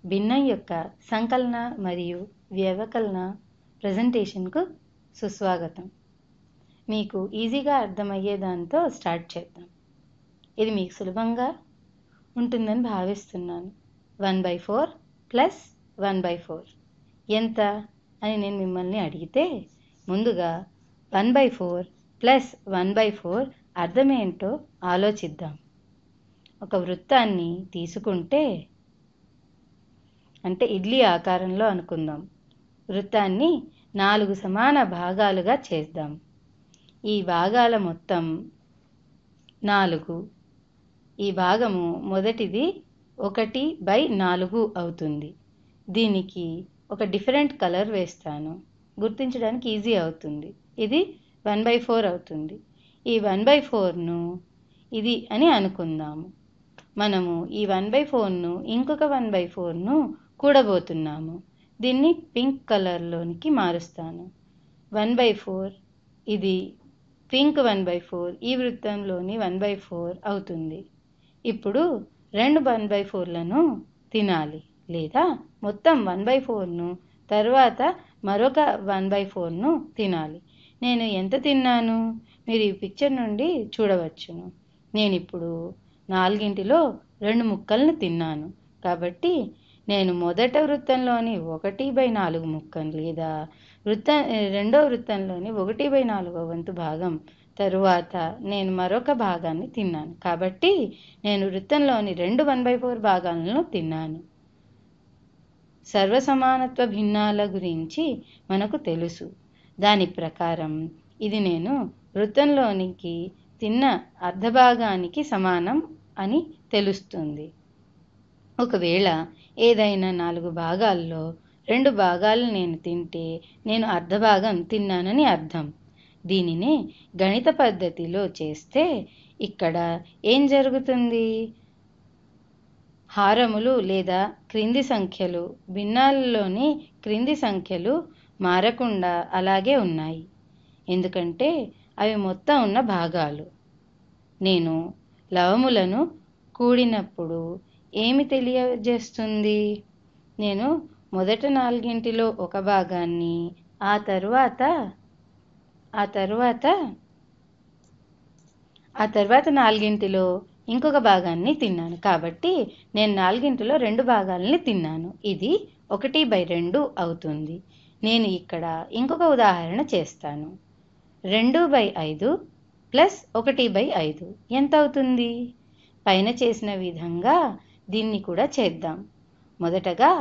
భిన్నం యొక్క సంకలన మరియు వ్యవకలన ప్రజెంటేషన్కు సుస్వాగతం. మీకు ఈజీగా అర్థమయ్యే దాంతో స్టార్ట్ చేద్దాం. ఇది మీకు సులభంగా ఉంటుందని భావిస్తున్నాను. 1/4 ప్లస్ 1/4 ఎంత అని నేను మిమ్మల్ని అడిగితే ముందుగా 1/4 ప్లస్ 1/4 అర్థమేంటో ఆలోచిద్దాం. ఒక వృత్తాన్ని తీసుకుంటే అంటే ఇడ్లీ ఆకారంలో అనుకుందాం. వృత్తాన్ని 4 సమాన భాగాలుగా చేద్దాం. ఈ భాగాల మొత్తం 4. ఈ భాగము మొదటిది 1/4 అవుతుంది. దీనికి ఒక డిఫరెంట్ కలర్ వేస్తాను, గుర్తించడానికి ఈజీ అవుతుంది. ఇది 1/4 అవుతుంది. ఈ 1/4ను ఇది అని అనుకుందాము. మనము ఈ 1/4ను ఇంకొక 1/4ను కూడబోతున్నాము. దీన్ని పింక్ కలర్లోనికి మారుస్తాను. 1/4 ఇది పింక్ 1/4 ఈ వృత్తంలోని 1/4 అవుతుంది. ఇప్పుడు 2 1/4లను తినాలి, లేదా మొత్తం 1/4ను తర్వాత మరొక 1/4ను తినాలి. నేను ఎంత తిన్నాను మీరు ఈ పిక్చర్ నుండి చూడవచ్చును. నేను ఇప్పుడు 4లో 2 ముక్కలను తిన్నాను. కాబట్టి నేను మొదట వృత్తంలోని 1/4 ముక్కను లేదా రెండో వృత్తంలోని 1/4 వంతు భాగం తరువాత నేను మరొక భాగాన్ని తిన్నాను. కాబట్టి నేను వృత్తంలోని 2 1/4 భాగాలను తిన్నాను. సర్వసమానత్వ భిన్నాల గురించి మనకు తెలుసు. దాని ప్రకారం ఇది నేను వృత్తంలోనికి తిన్న అర్ధభాగానికి సమానం అని తెలుస్తుంది. ఒకవేళ ఏదైనా 4 భాగాల్లో 2 భాగాలు నేను తింటే నేను అర్ధభాగం తిన్నానని అర్థం. దీనినే గణిత పద్ధతిలో చేస్తే ఇక్కడ ఏం జరుగుతుంది? హారములు లేదా క్రింది సంఖ్యలు భిన్నాలలోని క్రింది సంఖ్యలు మారకుండా అలాగే ఉన్నాయి, ఎందుకంటే అవి మొత్తం ఉన్న భాగాలు. నేను లవములను కూడినప్పుడు ఏమి తెలియజేస్తుంది? నేను మొదట 4లో ఒక భాగాన్ని ఆ తరువాత 4లో ఇంకొక భాగాన్ని తిన్నాను. కాబట్టి నేను 4లో 2 భాగాలని తిన్నాను. ఇది 1/2 అవుతుంది. నేను ఇక్కడ ఇంకొక ఉదాహరణ చేస్తాను. 2/5 ప్లస్ 1/5 ఎంత అవుతుంది? పైన చేసిన విధంగా దీన్ని కూడా చేద్దాం. మొదటగా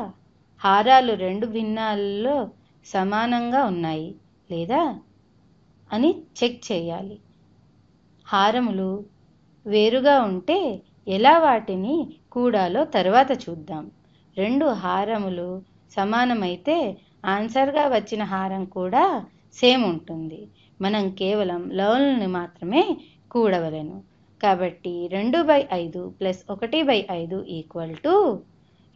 హారాలు 2 భిన్నాలలో సమానంగా ఉన్నాయి లేదా అని చెక్ చేయాలి. హారములు వేరుగా ఉంటే ఎలా వాటిని కూడాలో తర్వాత చూద్దాం. 2 హారములు సమానమైతే ఆన్సర్గా వచ్చిన హారం కూడా సేమ్ ఉంటుంది. మనం కేవలం లవములను మాత్రమే కూడవలెను. కాబట్టి 2/5 ప్లస్ 1/5 ఈక్వల్ టు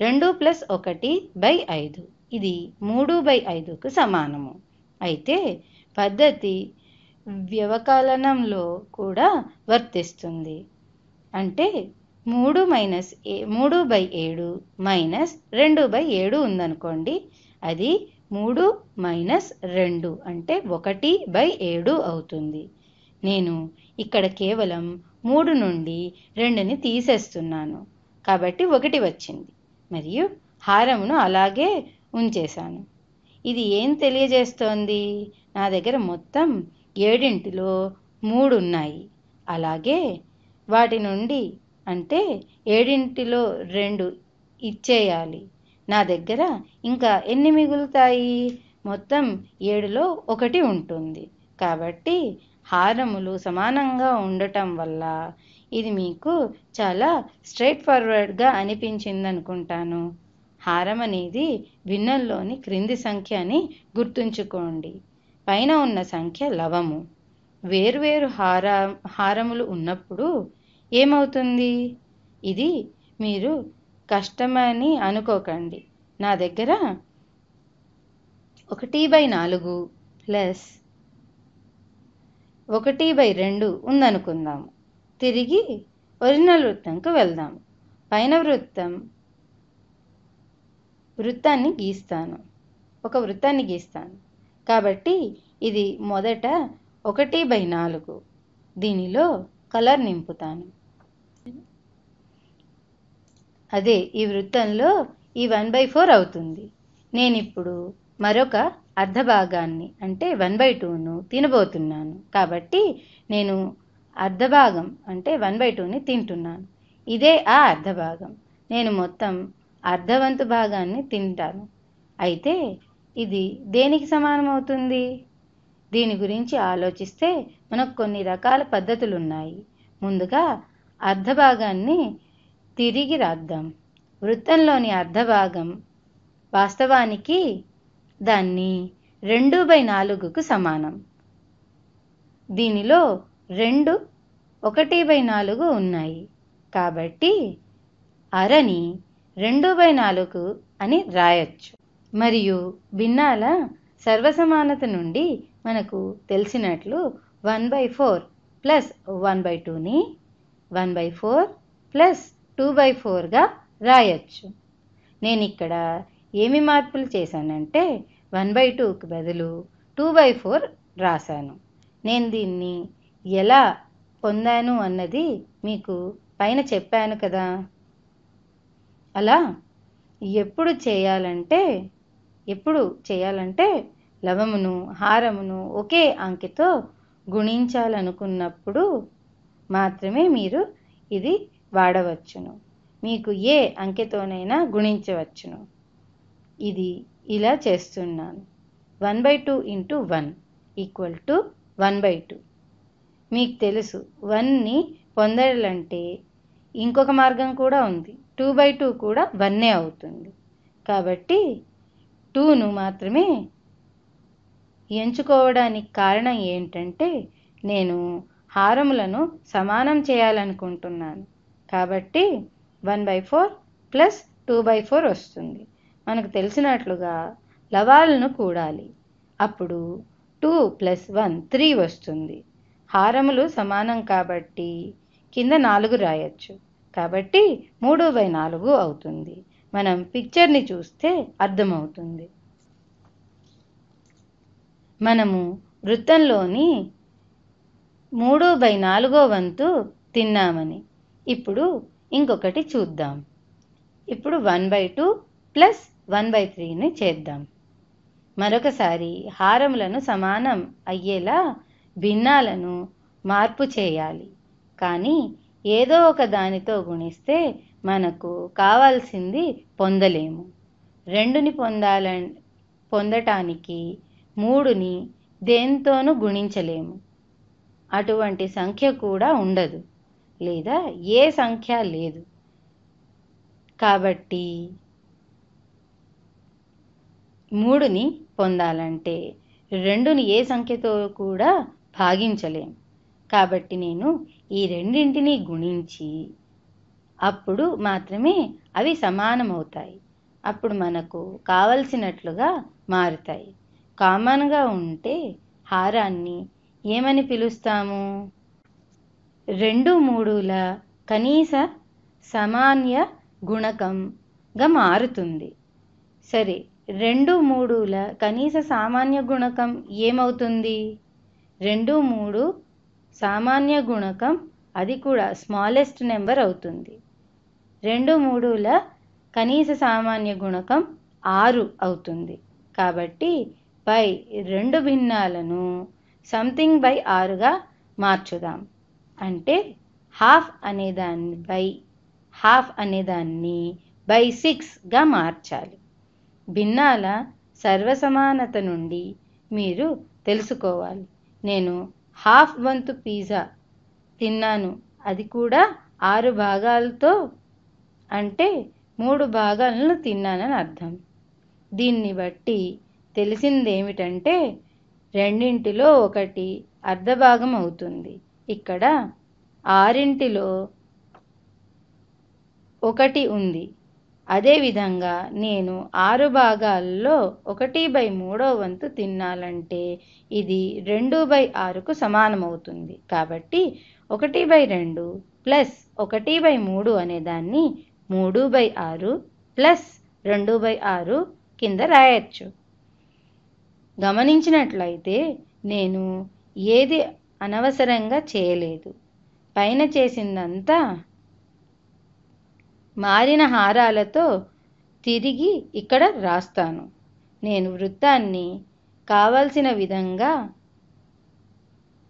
2 ప్లస్ 1/5. ఇది 3/5కు సమానము. అయితే పద్ధతి వ్యవకలనంలో కూడా వర్తిస్తుంది. అంటే 3/7 మైనస్ 2/7 ఉందనుకోండి, అది 3 మైనస్ 2 అంటే 1/7 అవుతుంది. నేను ఇక్కడ కేవలం 3 నుండి 2ని తీసేస్తున్నాను కాబట్టి 1 వచ్చింది మరియు హారమును అలాగే ఉంచేశాను. ఇది ఏం తెలియజేస్తోంది? నా దగ్గర మొత్తం 7లో 3 ఉన్నాయి. అలాగే వాటి నుండి అంటే 7లో 2 ఇచ్చేయాలి. నా దగ్గర ఇంకా ఎన్ని మిగులుతాయి? మొత్తం 7లో 1 ఉంటుంది. కాబట్టి హారములు సమానంగా ఉండటం వల్ల ఇది మీకు చాలా స్ట్రైట్ ఫార్వర్డ్గా అనిపించింది అనుకుంటాను. హారం అనేది భిన్నంలోని క్రింది సంఖ్య అని గుర్తుంచుకోండి. పైన ఉన్న సంఖ్య లవము. వేరువేరు హారములు ఉన్నప్పుడు ఏమవుతుంది? ఇది మీరు కష్టమని అనుకోకండి. నా దగ్గర 1/4 ప్లస్ 1/2 ఉందనుకుందాము. తిరిగి ఒరిజినల్ వృత్తంకు వెళ్దాం. పైన వృత్తం వృత్తాన్ని గీస్తాను, ఒక వృత్తాన్ని గీస్తాను. కాబట్టి ఇది మొదట 1/4. దీనిలో కలర్ నింపుతాను. అదే ఈ వృత్తంలో ఈ 1/4 అవుతుంది. నేనిప్పుడు మరొక అర్ధ భాగాన్ని అంటే 1/2ను తినబోతున్నాను. కాబట్టి నేను అర్ధ భాగం అంటే 1/2ని తింటున్నాను. ఇదే ఆ అర్ధ భాగం. నేను మొత్తం అర్ధవంతు భాగాన్ని తింటాను. అయితే ఇది దేనికి సమానం అవుతుంది? దీని గురించి ఆలోచిస్తే మనకు కొన్ని రకాల పద్ధతులు ఉన్నాయి. ముందుగా అర్ధ భాగాన్ని తిరిగి రాద్దాం. వృత్తంలోని అర్ధ భాగం వాస్తవానికి దాన్ని 2/4కు సమానం. దీనిలో 2 1/4 ఉన్నాయి. కాబట్టి అరని 2/4 అని రాయొచ్చు. మరియు భిన్నాల సర్వసమానత నుండి మనకు తెలిసినట్లు 1/4 ప్లస్ 1/2ని 1/4 ప్లస్ 2/4గా రాయొచ్చు. నేను ఇక్కడ ఏమి మార్పులు చేశానంటే 1/2కి బదులు 2/4 రాశాను. నేను దీన్ని ఎలా పొందాను అన్నది మీకు పైన చెప్పాను కదా. అలా ఎప్పుడు చేయాలంటే లవమును హారమును ఒకే అంకెతో గుణించాలనుకున్నప్పుడు మాత్రమే మీరు ఇది వాడవచ్చును. మీకు ఏ అంకెతోనైనా గుణించవచ్చును. ఇది ఇలా చేస్తున్నాను. 1/2 × 1 = 1/2. మీకు తెలుసు 1ని పొందాలంటే ఇంకొక మార్గం కూడా ఉంది. 2/2 కూడా 1 అవుతుంది. కాబట్టి 2ను మాత్రమే ఎంచుకోవడానికి కారణం ఏంటంటే నేను హారములను సమానం చేయాలనుకుంటున్నాను. కాబట్టి 1/4 ప్లస్ 2/4 వస్తుంది. మనకు తెలిసినట్లుగా లవాలను కూడాలి. అప్పుడు 2 + 1 3 వస్తుంది. హారములు సమానం కాబట్టి కింద 4 రాయొచ్చు. కాబట్టి 3/4 అవుతుంది. మనం పిక్చర్ని చూస్తే అర్థమవుతుంది. మనము వృత్తంలోని 3/4 వంతు తిన్నామని. ఇప్పుడు ఇంకొకటి చూద్దాం. ఇప్పుడు 1/2 ప్లస్ 1/3ని చేద్దాం. మరొకసారి హారములను సమానం అయ్యేలా భిన్నాలను మార్పు చేయాలి. కానీ ఏదో ఒక దానితో గుణిస్తే మనకు కావాల్సింది పొందలేము. 2ని పొందటానికి 3ని దేంతోనూ గుణించలేము. అటువంటి సంఖ్య కూడా ఉండదు, లేదా ఏ సంఖ్య లేదు. కాబట్టి 3ని పొందాలంటే 2ని ఏ సంఖ్యతో కూడా భాగించలేం. కాబట్టి నేను ఈ రెండింటినీ గుణించి అప్పుడు మాత్రమే అవి సమానమవుతాయి. అప్పుడు మనకు కావలసినట్లుగా మారుతాయి. కామన్గా ఉంటే హారాన్ని ఏమని పిలుస్తాము? 2 3ల కనీస సామాన్య గుణకంగా మారుతుంది. సరే, 2 3ల కనీస సామాన్య గుణకం ఏమవుతుంది? 2 3 సామాన్య గుణకం అది కూడా స్మాలెస్ట్ నెంబర్ అవుతుంది. 2 3ల కనీస సామాన్య గుణకం 6 అవుతుంది. కాబట్టి పై 2 భిన్నాలను సంథింగ్ బై 6గా మార్చుదాం. అంటే హాఫ్ అనేదాన్ని బై 6గా మార్చాలి. భిన్నాల సర్వసమానత నుండి మీరు తెలుసుకోవాలి. నేను హాఫ్ వంతు పిజ్జా తిన్నాను, అది కూడా 6 భాగాలతో, అంటే 3 భాగాలను తిన్నానని అర్థం. దీన్ని బట్టి తెలిసిందేమిటంటే రెండింటిలో ఒకటి అర్ధ భాగం అవుతుంది. ఇక్కడ 6ంటిలో 1 ఉంది. అదేవిధంగా నేను 6 భాగాల్లో 1/3 వంతు తినాలంటే ఇది 2/6కు సమానమవుతుంది. కాబట్టి 1/2 ప్లస్ 1/3 అనేదాన్ని 3/6 ప్లస్ 2/6 కింద రాయొచ్చు. గమనించినట్లయితే నేను ఏది అనవసరంగా చేయలేదు. పైన చేసిందంతా మారిన హారాలతో తిరిగి ఇక్కడ రాస్తాను. నేను వృత్తాన్ని కావలసిన విధంగా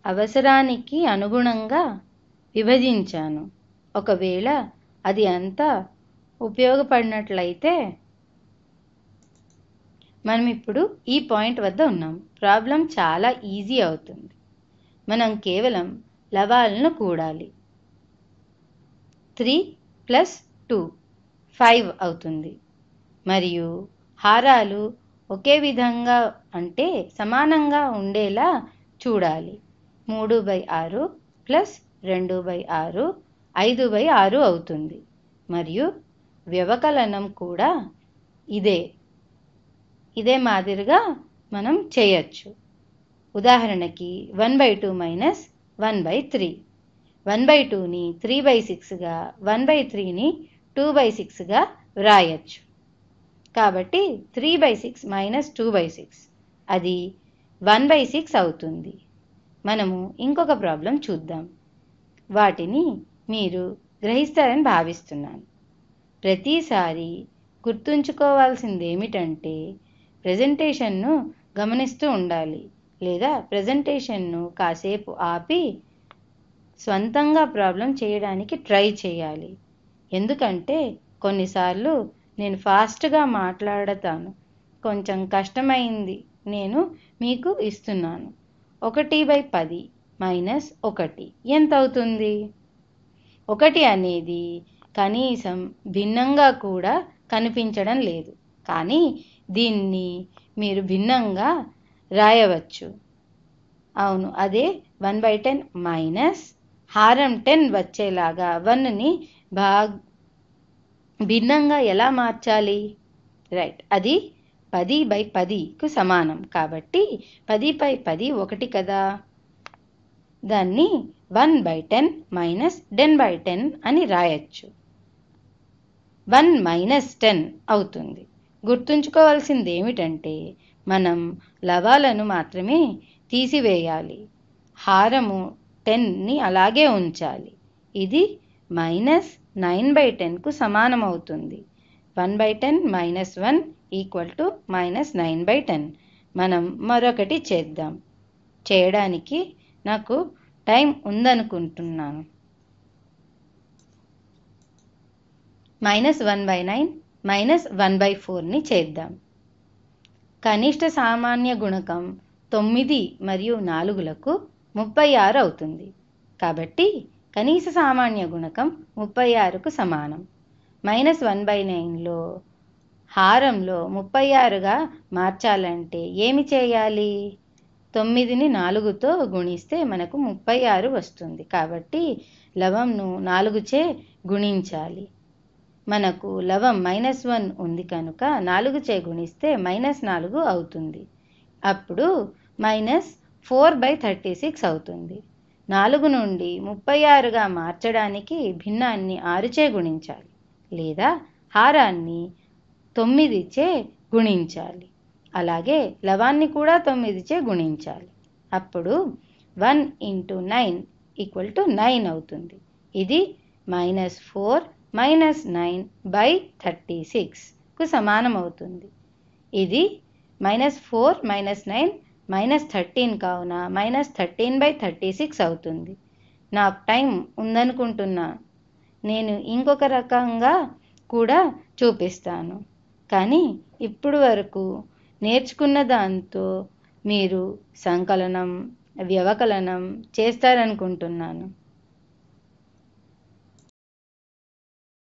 అవసరానికి అనుగుణంగా విభజించాను. ఒకవేళ అది అంతా ఉపయోగపడినట్లయితే మనం ఇప్పుడు ఈ పాయింట్ వద్ద ఉన్నాం. ప్రాబ్లం చాలా ఈజీ అవుతుంది. మనం కేవలం లవాలను కూడాలి. 3 + 2 5 అవుతుంది. మరియు హారాలు ఒకే విధంగా అంటే సమానంగా ఉండేలా చూడాలి. 3/6 + 2/6 5/6 అవుతుంది. మరియు వ్యవకలనం కూడా ఇదే మాదిరిగా మనం చేయొచ్చు. ఉదాహరణకి 1/2 - 1/3. 1/2ని 3/6గా, 1/3ని 2/6గా వ్రాయచ్చు. కాబట్టి 3/6 - 2/6 అది 1/6 అవుతుంది. మనము ఇంకొక ప్రాబ్లం చూద్దాం. వాటిని మీరు గ్రహిస్తారని భావిస్తున్నాను. ప్రతిసారి గుర్తుంచుకోవాల్సింది ఏమిటంటే ప్రెజెంటేషన్ను గమనిస్తూ ఉండాలి, లేదా ప్రెజెంటేషన్ను కాసేపు ఆపి స్వంతంగా ప్రాబ్లం చేయడానికి ట్రై చేయాలి. ఎందుకంటే కొన్నిసార్లు నేను ఫాస్ట్గా మాట్లాడతాను. కొంచెం కష్టమైంది నేను మీకు ఇస్తున్నాను. 1/10 - 1 ఎంత అవుతుంది? 1 అనేది కనీసం భిన్నంగా కూడా కనిపించడం లేదు, కానీ దీన్ని మీరు భిన్నంగా రాయవచ్చు. అవును, అదే 1/10 మైనస్ హారం 10 వచ్చేలాగా 1ని భిన్నంగా ఎలా మార్చాలి? రైట్, అది 10/10కు సమానం. కాబట్టి 10/10 1 కదా. దాన్ని 1/10 - 10/10 అని రాయొచ్చు. 1 - 10 అవుతుంది. గుర్తుంచుకోవాల్సింది ఏమిటంటే మనం లవాలను మాత్రమే తీసివేయాలి, హారము 10ని అలాగే ఉంచాలి. ఇది -9/10కు సమానమవుతుంది. 1/10 - 1 = -9/10. మనం మరొకటి చేద్దాం. చేయడానికి నాకు టైం ఉందనుకుంటున్నాను. -1/9 - 1/4ని చేద్దాం. కనిష్ట సామాన్య గుణకం 9 మరియు 4లకు 36 అవుతుంది. కాబట్టి కనీస సామాన్య గుణకం 36కు సమానం. -1/9లో హారంలో 36గా మార్చాలంటే ఏమి చేయాలి? 9ని 4తో గుణిస్తే మనకు 36 వస్తుంది. కాబట్టి లవంను 4చే గుణించాలి. మనకు లవం -1 ఉంది కనుక 4చే గుణిస్తే -4 అవుతుంది. అప్పుడు -4/36 అవుతుంది. 4 నుండి 36గా మార్చడానికి భిన్నాన్ని 6చే గుణించాలి, లేదా హారాన్ని 9చే గుణించాలి. అలాగే లవాన్ని కూడా 9చే గుణించాలి. అప్పుడు 1 × 9 = 9 అవుతుంది. ఇది -4 - 9/36కు సమానమవుతుంది. ఇది -4 - 9 -13 కావున -13/36 అవుతుంది. నాకు టైం ఉందనుకుంటున్నా. నేను ఇంకొక రకంగా కూడా చూపిస్తాను. కానీ ఇప్పుడు వరకు నేర్చుకున్న దాంతో మీరు సంకలనం, వ్యవకలనం చేస్తారనుకుంటున్నాను.